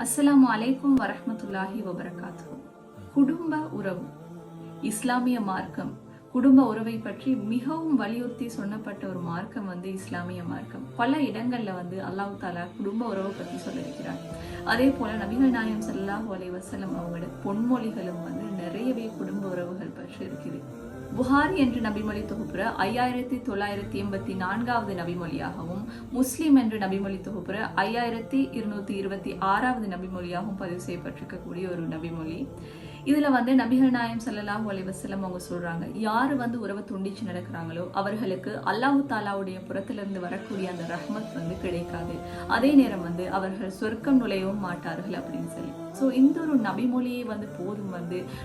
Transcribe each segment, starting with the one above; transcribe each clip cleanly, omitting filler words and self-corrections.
அஸ்ஸலாமு அலைக்கும் வரஹ்மத்துல்லாஹி வபரகாத்துஹு. குடும்ப உறவு, இஸ்லாமிய மார்க்கம் குடும்ப உறவை பற்றி மிகவும் வலியுறுத்தி சொன்னப்பட்ட ஒரு மார்க்கம் இஸ்லாமிய மார்க்கம். பல இடங்கள்ல அல்லாஹ் தாலா குடும்ப உறவை பற்றி சொல்லியிருக்கிறார். அதே போல நபிகள் நாயகம் ஸல்லல்லாஹு அலைஹி வஸல்லம் அவங்களோட பொன்மொழிகளும் நிறையவே குடும்ப உறவுகள் பற்றி இருக்குது. புகாரி என்ற நபிமொழி தொகுப்புற 5984வது நபிமொழியாகவும், முஸ்லிம் என்ற நபிமொழி தொகுப்புற 5226வது நபிமொழியாகவும் பதிவு செய்யப்பட்டிருக்கக்கூடிய ஒரு நபிமொழி. இதுல நபிகள் நாயகம் ஸல்லல்லாஹு அலைஹி வஸல்லம் அவங்க சொல்றாங்க, யாரு உறவை துண்டிச்சு நடக்கிறாங்களோ அவர்களுக்கு அல்லாஹ் தாலாவுடைய புறத்திலிருந்து வரக்கூடிய அந்த ரஹ்மத் கிடைக்காது. அதே நேரம் அவர்கள் சொர்க்கம் நுழையவும் மாட்டார்கள் அப்படின்னு சொல்லி. ஸோ இந்த ஒரு நபிமொழியை போதும்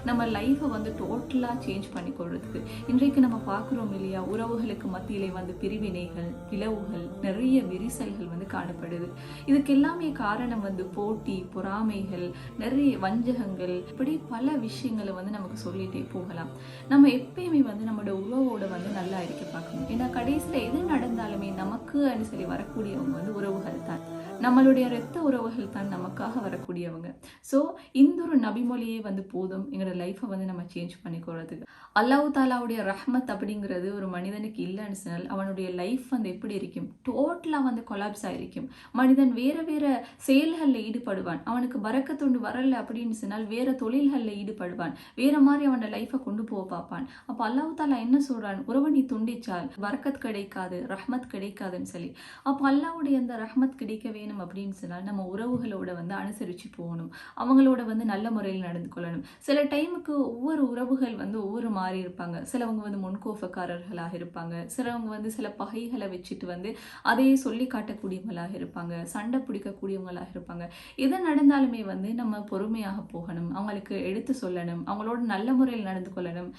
நம்ம லைஃபை டோட்டலா சேஞ்ச் பண்ணி கொள்றதுக்கு. இன்றைக்கு நம்ம பார்க்குறோம் இல்லையா, உறவுகளுக்கு மத்தியிலே பிரிவினைகள், பிளவுகள், நிறைய விரிசல்கள் காணப்படுது. இதுக்கு எல்லாமே காரணம் போட்டி, பொறாமைகள், நிறைய வஞ்சகங்கள், இப்படி பல விஷயங்களை நமக்கு சொல்லிட்டே போகலாம். நம்ம எப்பயுமே நம்மளோட உறவோட நல்லா இருக்க பார்க்கணும். ஏன்னா கடைசியில எது நடந்தாலுமே நமக்கு சொல்லி வரக்கூடியவங்க உறவுகள் தான். நம்மளுடைய இரத்த உறவுகள் தான் நமக்காக வரக்கூடியவங்க. ஸோ இந்த ஒரு நபிமொழியே போதும் எங்களோட லைஃப்பை நம்ம சேஞ்ச் பண்ணிக்கொள்றதுக்கு. அல்லாஹ் தாலாவுடைய ரஹ்மத் அப்படிங்கிறது ஒரு மனிதனுக்கு இல்லைன்னு சொன்னால் அவனுடைய லைஃப் எப்படி இருக்கும், டோட்டலாக கொலாப்ஸ் ஆகிருக்கும். மனிதன் வேற வேற செயல்களில் ஈடுபடுவான். அவனுக்கு பரக்கத்துண்டு வரல அப்படின்னு சொன்னால் வேற தொழில்களில் ஈடுபடுவான். வேற மாதிரி அவனோட லைஃப்பை கொண்டு போக பார்ப்பான். அப்போ அல்லாஹ் தாலா என்ன சொல்றான், உறவை நீ துண்டிச்சால் பரக்கத் கிடைக்காது, ரஹ்மத் கிடைக்காதுன்னு சொல்லி. அப்போ அல்லாஹ்வுடைய அந்த ரஹ்மத் கிடைக்க வேணும் அப்படின்னு சொன்னால் நம்ம உறவுகளோட அனுசரிச்சு போகணும். அவங்களோட நல்ல முறையில் நடந்து கொள்ளணும். சில டைமுக்கு ஒவ்வொரு உறவுகள் ஒவ்வொரு மாறி இருப்பாங்க. சிலவங்க முன்கோபக்காரர்களாக இருப்பாங்க. சிலவங்க சில பகைகளை வச்சுட்டு அதையே சொல்லி காட்டக்கூடியவங்களாக இருப்பாங்க. சண்டை பிடிக்கக்கூடியவங்களாக இருப்பாங்க. எது நடந்தாலுமே நம்ம பொறுமையாக போகணும். அவங்களுக்கு எடுத்து சொல்லணும். அவங்களோட நல்ல முறையில் நடந்து கொள்ளணும்.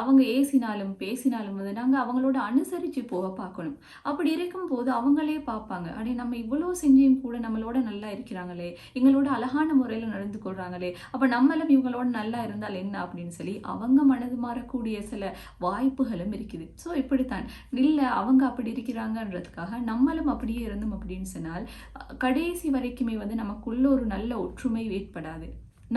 அவங்க ஏசினாலும் பேசினாலும் நாங்கள் அவங்களோட அனுசரித்து போக பார்க்கணும். அப்படி இருக்கும் போது அவங்களே பார்ப்பாங்க, அடே நம்ம இவ்வளோ செஞ்சும் கூட நம்மளோட நல்லா இருக்கிறாங்களே, எங்களோட அழகான முறையில் நடந்து கொள்றாங்களே, அப்போ நம்மளும் இவங்களோட நல்லா இருந்தால் என்ன அப்படின்னு சொல்லி அவங்க மனது மாறக்கூடிய சில வாய்ப்புகளும் இருக்குது. ஸோ இப்படித்தான் இல்லை அவங்க அப்படி இருக்கிறாங்கன்றதுக்காக நம்மளும் அப்படியே இருந்தோம் அப்படின்னு சொன்னால் கடைசி வரைக்குமே நமக்குள்ள ஒரு நல்ல ஒற்றுமை ஏற்படாது.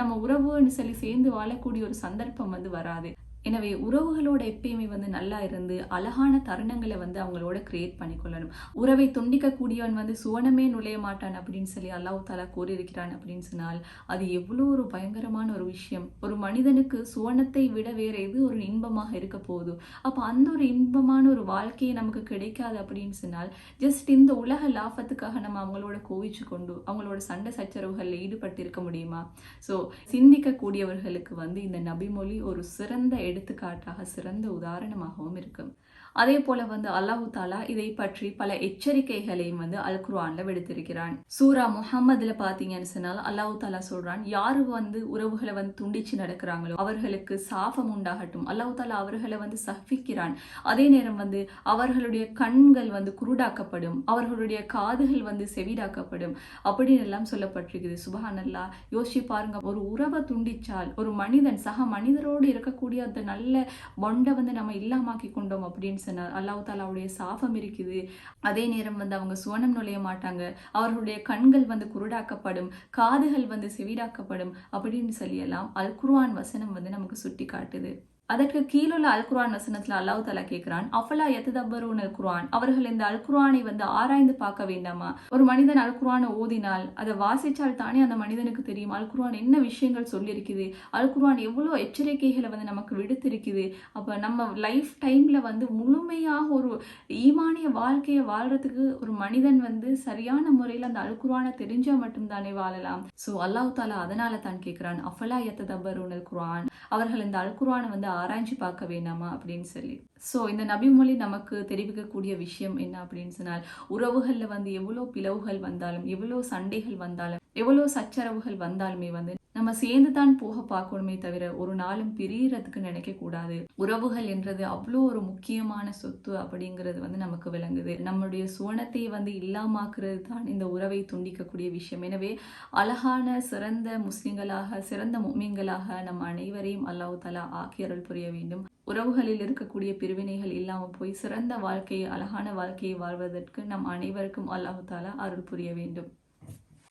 நம்ம உறவுன்னு சொல்லி சேர்ந்து வாழக்கூடிய ஒரு சந்தர்ப்பம் வராது. எனவே உறவுகளோட எப்பயுமே நல்லா இருந்து அழகான தருணங்களை அவங்களோட கிரியேட் பண்ணிக்கொள்ளணும். உறவை துண்டிக்கக்கூடியவன் சுவனமே நுழைய மாட்டான் அப்படின்னு சொல்லி அல்லாஹ் தாலா கூறியிருக்கிறான் அப்படின்னு சொன்னால் அது எவ்வளோ ஒரு பயங்கரமான ஒரு விஷயம். ஒரு மனிதனுக்கு சுவனத்தை விட வேற எது ஒரு இன்பமாக இருக்க போகுது. அப்போ அந்த ஒரு இன்பமான ஒரு வாழ்க்கையை நமக்கு கிடைக்காது அப்படின்னு சொன்னால் ஜஸ்ட் இந்த உலக லாபத்துக்காக நம்ம அவங்களோட கோவிச்சு கொண்டு அவங்களோட சண்டை சச்சரவுகளில் ஈடுபட்டு இருக்க முடியுமா? ஸோ சிந்திக்கக்கூடியவர்களுக்கு இந்த நபிமொழி ஒரு சிறந்த எடுத்துக்காட்டாக, சிறந்த உதாரணமாகவும் இருக்கும். அதே போல அல்லாஹ் தாலா இதை பற்றி பல எச்சரிக்கைகளையும் அல் குர்ஆன்ல விடுத்திருக்கிறான். சூரா முஹம்மதுல பாத்தீங்கன்னு சொன்னால் அல்லாஹ் தாலா சொல்றான், யாரு உறவுகளை துண்டிச்சு நடக்கிறாங்களோ அவர்களுக்கு சாபம் உண்டாகட்டும். அல்லாஹ் தாலா அவர்களை சபிக்கிறான். அதே நேரம் அவர்களுடைய கண்கள் குருடாக்கப்படும், அவர்களுடைய காதுகள் செவிடாக்கப்படும் அப்படின்னு எல்லாம் சொல்லப்பட்டிருக்குது. சுப்ஹானல்லாஹ். யோசிச்சு பாருங்க, ஒரு உறவை துண்டிச்சால் ஒரு மனிதன் சக மனிதரோடு இருக்கக்கூடிய அந்த நல்ல பொண்டை நம்ம இல்லாமாக்கி கொண்டோம் அப்படின்னு சொன்னார். அல்லாஹ் தாலாவுடைய சாபம் இருக்குது. அதே நேரம் அவங்க சுவனம் நுழைய மாட்டாங்க. அவர்களுடைய கண்கள் குருடாக்கப்படும், காதுகள் செவிடாக்கப்படும் அப்படின்னு சொல்லியெல்லாம் அல் குர்ஆன் வசனம் நமக்கு சுட்டி காட்டுது. அதற்கு கீழுள்ள அல் குர்ஆன் வசனத்துல அல்லாஹ் தாலா கேட்கிறான், அஃபலா யததப்பரூன அல் குர்ஆன், அவர்கள் இந்த அல் குர்ஆனை ஆராய்ந்து பார்க்க வேண்டாமா? ஒரு மனிதன் அல் குர்ஆனை ஓதினால் அதை வாசிச்சால் தானே அந்த மனிதனுக்கு தெரியும் அல் குர்ஆன் என்ன விஷயங்கள் சொல்லியிருக்குது, அல் குர்ஆன் எவ்வளோ எச்சரிக்கைகளை நமக்கு விடுத்திருக்குது. அப்போ நம்ம லைஃப் டைம்ல முழுமையாக ஒரு ஈமானிய வாழ்க்கையை வாழ்றதுக்கு ஒரு மனிதன் சரியான முறையில் அந்த அல் குர்ஆனை தெரிஞ்சா மட்டும்தானே வாழலாம். ஸோ அல்லாஹ் தாலா அதனால தான் கேட்கிறான், அஃபலா யததப்பரூன அல் குர்ஆன், அவர்கள் இந்த அல் குர்ஆனை ஆராய்ச்சி பார்க்க வேண்டாமா அப்படின்னு சொல்லி. ஸோ இந்த நபிமொழி நமக்கு தெரிவிக்கக்கூடிய விஷயம் என்ன அப்படின்னு சொன்னால், உறவுகள்ல எவ்வளோ பிளவுகள் வந்தாலும், எவ்வளோ சண்டைகள் வந்தாலும், எவ்வளோ சச்சரவுகள் வந்தாலுமே நம்ம சேர்ந்து தான் போக பார்க்கணுமே தவிர ஒரு நாளும் பிரியறதுக்கு நினைக்க கூடாது. உறவுகள் என்றது அவ்வளோ ஒரு முக்கியமான சொத்து அப்படிங்கிறது நமக்கு விளங்குது. நம்மளுடைய சுவனத்தை இல்லாமாக்குறது தான் இந்த உறவை துண்டிக்கக்கூடிய விஷயம். எனவே அழகான சிறந்த முஸ்லிம்களாக, சிறந்த முஃமின்களாக நம் அனைவரையும் அல்லாஹ் தஆலா ஆக்கி அருள் புரிய வேண்டும். உறவுகளில் இருக்கக்கூடிய பிரிவினைகள் இல்லாமல் போய் சிறந்த வாழ்க்கையை, அழகான வாழ்க்கையை வாழ்வதற்கு நம் அனைவருக்கும் அல்லாஹ் தஆலா அருள் புரிய வேண்டும்.